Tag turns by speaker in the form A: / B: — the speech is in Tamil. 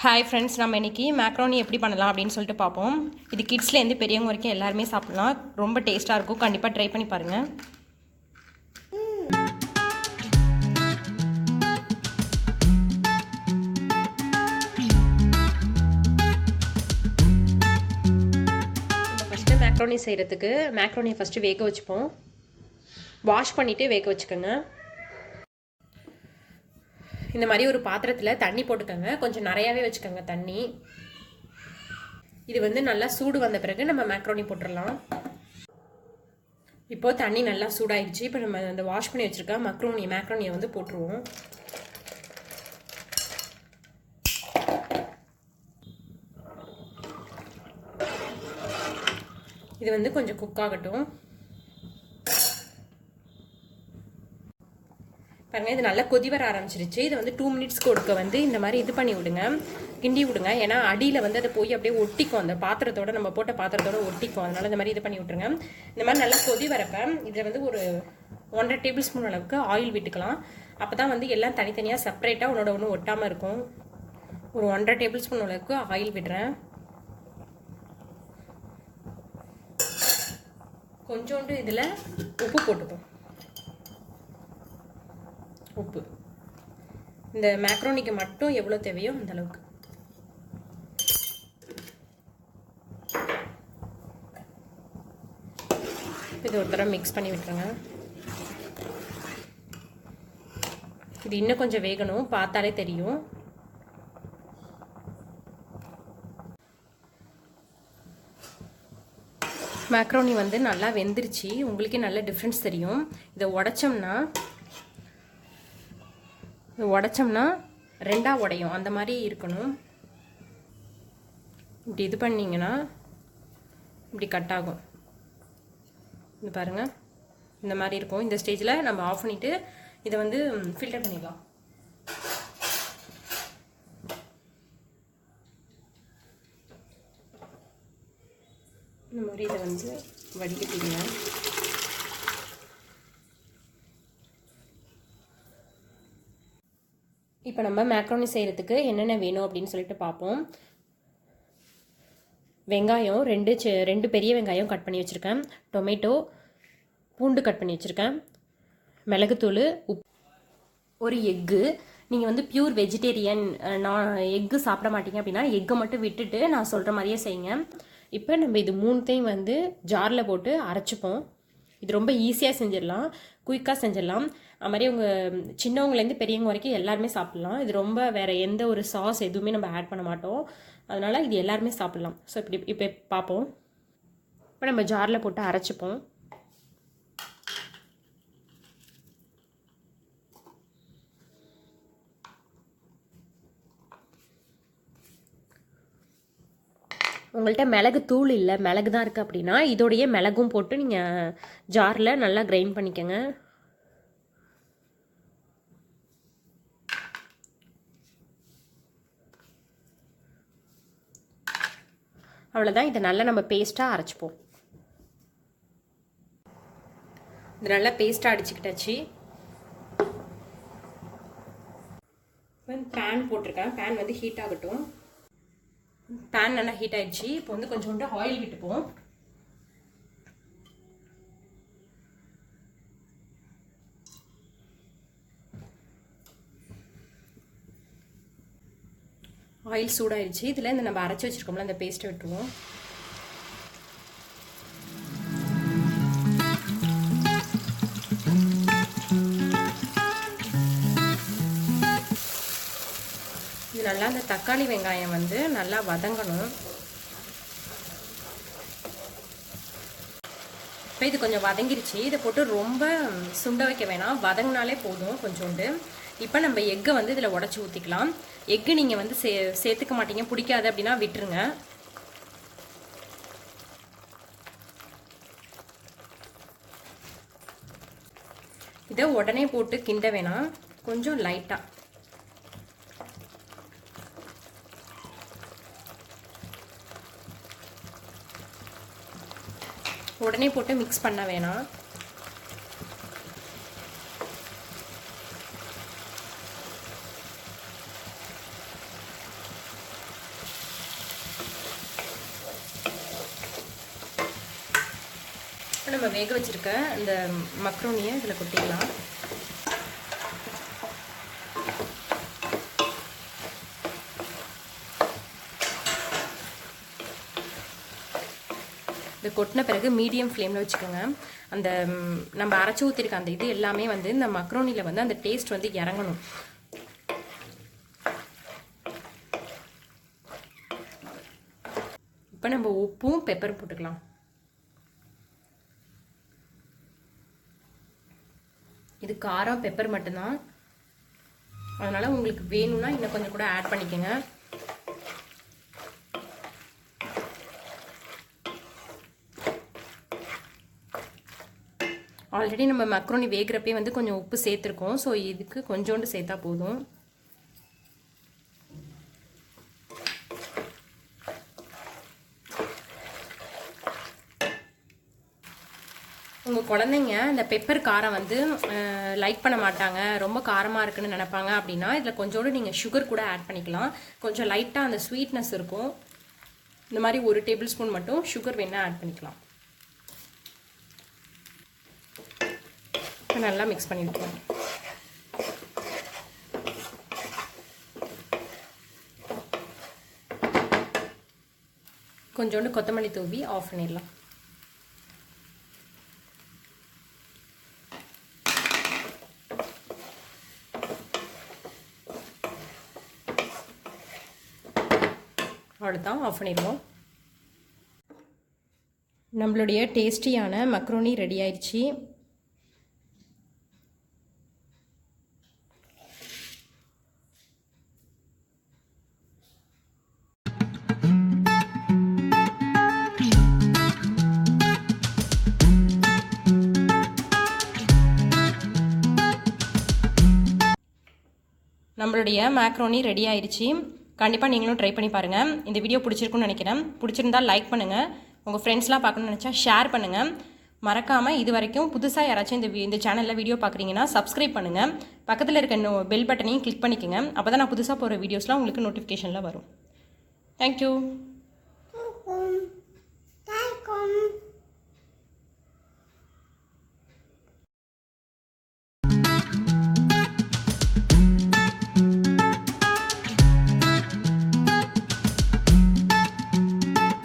A: ஹாய் ஃப்ரெண்ட்ஸ், நம்ம இன்றைக்கி மேக்ரோனி எப்படி பண்ணலாம் அப்படின்னு சொல்லிட்டு பார்ப்போம். இது கிட்ஸ்லேருந்து பெரியவங்க வரைக்கும் எல்லாருமே சாப்பிட்லாம். ரொம்ப டேஸ்ட்டாக இருக்கும். கண்டிப்பாக ட்ரை பண்ணி பாருங்கள். ஃபஸ்ட்டு மேக்ரோனி செய்கிறதுக்கு மேக்ரோனியை ஃபஸ்ட்டு வேக வச்சுப்போம். வாஷ் பண்ணிவிட்டு வேக வச்சுக்கோங்க. இந்த மாதிரி ஒரு பாத்திரத்தில் தண்ணி போட்டுக்கோங்க. கொஞ்சம் நிறையாவே வச்சுக்கோங்க தண்ணி. இது வந்து நல்லா சூடு வந்த பிறகு நம்ம மேக்ரோனி போட்டுடலாம். இப்போது தண்ணி நல்லா சூடாயிடுச்சு. இப்போ நம்ம அந்த வாஷ் பண்ணி வச்சுருக்க மேக்ரோனியை வந்து போட்டுருவோம். இது வந்து கொஞ்சம் குக் ஆகட்டும். பாருங்கள், இது நல்லா கொதி வர ஆரம்பிச்சிருச்சு. இது வந்து 2 மினிட்ஸ்க்கு ஒருக்க வந்து இந்த மாதிரி இது பண்ணி விடுங்க, கிண்டி விடுங்க. ஏன்னா அடியில் வந்து அதை போய் அப்படியே ஒட்டிக்கும், அந்த பாத்திரத்தோட, நம்ம போட்ட பாத்திரத்தோட ஒட்டிக்கும். அதனால இந்த மாதிரி இது பண்ணி விட்டுருங்க. இந்த மாதிரி நல்லா கொதி வரப்ப இதில் வந்து ஒரு 1.5 டேபிள் ஸ்பூன் அளவுக்கு ஆயில் விட்டுக்கலாம். அப்போ தான் வந்து எல்லாம் தனித்தனியாக செப்பரேட்டாக ஒன்றோட ஒன்று ஒட்டாமல் இருக்கும். ஒரு 1.5 டேபிள் ஸ்பூன் அளவுக்கு ஆயில் விடுறேன். கொஞ்சோண்டு இதில் உப்பு போட்டுப்போம். உப்பு இந்த மேக்ரோனிக்கு மட்டும் எவ்வளோ தேவையோ அந்த அளவுக்கு. இது ஒரு தடவை மிக்ஸ் பண்ணி விட்டுருங்க. இது இன்னும் கொஞ்சம் வேகணும், பார்த்தாலே தெரியும். மேக்ரோனி வந்து நல்லா வெந்துருச்சு. உங்களுக்கே நல்ல டிஃப்ரென்ஸ் தெரியும். இதை உடைச்சோம்னா ரெண்டாக உடையும். அந்த மாதிரி இருக்கணும். இப்படி இது பண்ணிங்கன்னா இப்படி கட் ஆகும். இது பாருங்கள், இந்த மாதிரி இருக்கும். இந்த ஸ்டேஜில் நம்ம ஆஃப் பண்ணிவிட்டு இதை வந்து ஃபில்டர் பண்ணிடலாம். இந்த மாதிரி இதை வந்து வடிகட்டிடுங்க. இப்போ நம்ம மேக்ரோனி செய்கிறதுக்கு என்னென்ன வேணும் அப்படின்னு சொல்லிட்டு பார்ப்போம். வெங்காயம் 2 பெரிய வெங்காயம் கட் பண்ணி வச்சுருக்கேன். டொமேட்டோ, பூண்டு கட் பண்ணி வச்சுருக்கேன். மிளகுத்தூள், ஒரு எக்கு. நீங்கள் வந்து பியூர் வெஜிடேரியன், எக்கு சாப்பிட மாட்டீங்க அப்படின்னா எக்கை மட்டும் விட்டுட்டு நான் சொல்கிற மாதிரியே செய்யுங்க. இப்போ நம்ம இது 3த்தையும் வந்து ஜாரில் போட்டு அரைச்சிப்போம். இது ரொம்ப ஈஸியாக செஞ்சிடலாம், குயிக்காக செஞ்சிடலாம். அது மாதிரி உங்கள் சின்னவங்கலேருந்து பெரியவங்க வரைக்கும் எல்லாருமே சாப்பிட்லாம். இது ரொம்ப வேறு எந்த ஒரு சாஸ் எதுவுமே நம்ம ஆட் பண்ண மாட்டோம். அதனால் இது எல்லாருமே சாப்பிட்லாம். ஸோ இப்போ பார்ப்போம். இப்போ நம்ம ஜாரில் போட்டு அரைச்சிப்போம். உங்கள்கிட்ட மிளகு தூள் இல்லை, மிளகு தான் இருக்குது அப்படின்னா இதோடைய மிளகும் போட்டு நீங்கள் ஜாரில் நல்லா கிரைண்ட் பண்ணிக்கோங்க. அவ்வளோதான். இதை நல்லா நம்ம பேஸ்ட்டாக அரைச்சிப்போம். இது நல்லா பேஸ்ட்டாக அடிச்சுக்கிட்டாச்சு. பேன் போட்டிருக்கேன். பேன் வந்து ஹீட் ஆகட்டும். பேன் நல்லா ஹீட் ஆகிடுச்சு. இப்போ வந்து கொஞ்சோண்டு ஆயில் விட்டுப்போம். ஆயில் சூடாயிடுச்சு. இதில் இந்த நம்ம அரைச்சி வச்சுருக்கோம்ல அந்த பேஸ்ட்டை விட்டுருவோம். இது நல்லா அந்த தக்காளி வெங்காயம் வந்து நல்லா வதங்கணும். இப்போ இது கொஞ்சம் வதங்கிருச்சு. இதை போட்டு ரொம்ப சுண்ட வைக்க வேணாம், வதங்கினாலே போதும் கொஞ்சோண்டு. இப்போ நம்ம எக்கை வந்து இதில் உடச்சி ஊற்றிக்கலாம். எக்கு நீங்கள் வந்து சேர்த்துக்க மாட்டீங்க, பிடிக்காது அப்படின்னா விட்டுருங்க. இதை உடனே போட்டு கிண்ட வேணாம், கொஞ்சம் லைட்டாக. உடனே போட்டு மிக்ஸ் பண்ண வேணாம். நம்ம வேக வச்சுருக்க இந்த மக்ரோனியை இதில் கொட்டிடலாம். இது கொட்டின பிறகு மீடியம் ஃப்ளேமில் வச்சுக்கோங்க. அந்த நம்ம அரைச்சி ஊற்றிருக்க அந்த இது எல்லாமே வந்து இந்த மக்ரோனியில் வந்து அந்த டேஸ்ட் வந்து இறங்கணும். இப்போ நம்ம உப்பும் பெப்பரும் போட்டுக்கலாம். இது காரம் பெப்பர் மட்டும்தான், அதனால் உங்களுக்கு வேணும்னா இன்னும் கொஞ்சம் கூட ஆட் பண்ணிக்கோங்க. ஆல்ரெடி நம்ம மக்ரோனி வேகிறப்பே வந்து கொஞ்சம் உப்பு சேர்த்துருக்கோம். ஸோ இதுக்கு கொஞ்சோண்டு சேர்த்தா போதும். உங்கள் குழந்தைங்க இந்த பெப்பர் காரம் வந்து லைக் பண்ண மாட்டாங்க, ரொம்ப காரமாக இருக்குன்னு நினைப்பாங்க அப்படின்னா இதில் கொஞ்சோண்டு நீங்கள் சுகர் கூட ஆட் பண்ணிக்கலாம். கொஞ்சம் லைட்டாக அந்த ஸ்வீட்னஸ் இருக்கும். இந்த மாதிரி 1 டேபிள் ஸ்பூன் மட்டும் சுகர் வேணால் ஆட் பண்ணிக்கலாம். நல்லா மிக்ஸ் பண்ணிவிட்டுருவோம். கொஞ்சோண்டு கொத்தமல்லி தூவி ஆஃப் பண்ணிடலாம். அவ்வளோதான், ஆஃப் பண்ணிடுவோம். நம்மளுடைய டேஸ்டியான மக்ரோனி ரெடி ஆயிடுச்சு. நம்மளுடைய மேக்ரோனி ரெடி ஆயிடுச்சு. கண்டிப்பாக நீங்களும் ட்ரை பண்ணி பாருங்கள். இந்த வீடியோ பிடிச்சிருக்குன்னு நினைக்கிறேன். பிடிச்சிருந்தால் லைக் பண்ணுங்கள். உங்கள் ஃப்ரெண்ட்ஸ்லாம் பார்க்கணும்னு நினச்சா ஷேர் பண்ணுங்கள். மறக்காமல் இது வரைக்கும் புதுசாக யாராச்சும் இந்த சேனலில் வீடியோ பார்க்குறீங்கன்னா சப்ஸ்கிரைப் பண்ணுங்கள். பக்கத்தில் இருக்க பெல் பட்டனையும் கிளிக் பண்ணிக்கோங்க. அப்போ தான் நான் புதுசாக போகிற வீடியோஸ்லாம் உங்களுக்கு நோட்டிஃபிகேஷனில் வரும். தேங்க்யூ.